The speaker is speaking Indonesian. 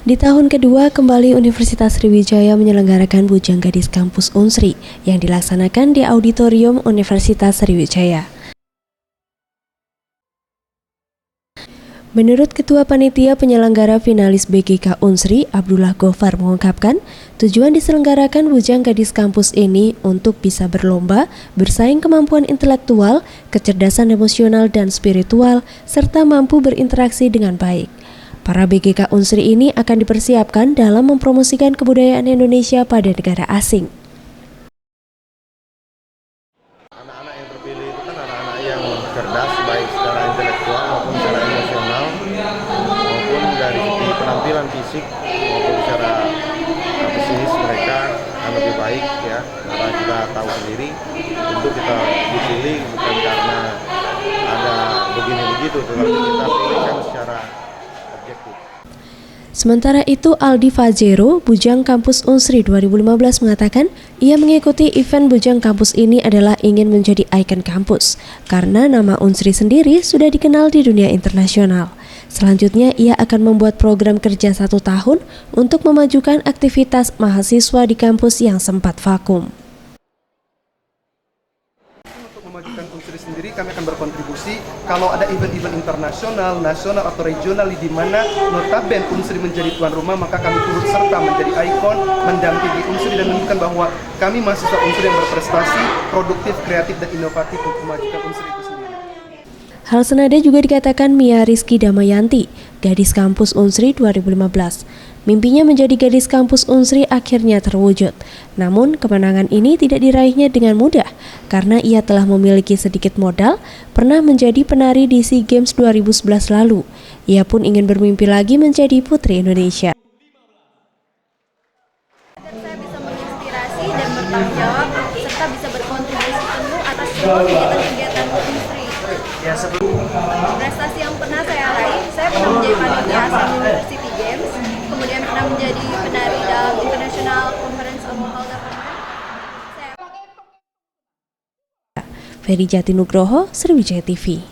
Di tahun kedua, kembali Universitas Sriwijaya menyelenggarakan Bujang Gadis Kampus Unsri yang dilaksanakan di Auditorium Universitas Sriwijaya. Menurut Ketua Panitia Penyelenggara Finalis BGK Unsri, Abdullah Gofar mengungkapkan, tujuan diselenggarakan Bujang Gadis Kampus ini untuk bisa berlomba, bersaing kemampuan intelektual, kecerdasan emosional dan spiritual, serta mampu berinteraksi dengan baik. Para BGK Unsri ini akan dipersiapkan dalam mempromosikan kebudayaan Indonesia pada negara asing. Anak-anak yang terpilih itu kan anak-anak yang cerdas, baik secara intelektual maupun secara emosional, maupun dari segi penampilan fisik maupun secara psikis mereka akan lebih baik ya. Karena kita tahu sendiri, tentu kita dipilih bukan karena ada begini begitu, tetapi kita pilihkan secara objektif. Sementara itu, Aldi Fajero, Bujang Kampus Unsri 2015 mengatakan, ia mengikuti event Bujang Kampus ini adalah ingin menjadi ikon kampus, karena nama Unsri sendiri sudah dikenal di dunia internasional. Selanjutnya, ia akan membuat program kerja 1 tahun untuk memajukan aktivitas mahasiswa di kampus yang sempat vakum. Memajukan Unsri sendiri, kami akan berkontribusi kalau ada event-event internasional, nasional atau regional di mana notabene Unsri menjadi tuan rumah, maka kami turut serta menjadi ikon, mendampingi Unsri dan menunjukkan bahwa kami mahasiswa Unsri yang berprestasi, produktif, kreatif dan inovatif untuk memajukan Unsri itu sendiri. Hal senada juga dikatakan Mia Rizky Damayanti, Gadis Kampus Unsri 2015. Mimpinya menjadi Gadis Kampus Unsri akhirnya terwujud. Namun, kemenangan ini tidak diraihnya dengan mudah karena ia telah memiliki sedikit modal, pernah menjadi penari di SEA Games 2011 lalu. Ia pun ingin bermimpi lagi menjadi Putri Indonesia. Saya bisa menginspirasi dan bertanggung jawab serta bisa berkontribusi penuh atas semua kegiatan-kegiatan Unsri. Prestasi yang pernah saya raih, saya pernah menjadi panitia ASEAN University Games, kemudian pernah menjadi penari dalam International Conference of Hall Government. Ferry Jati Nugroho, Sriwijaya TV.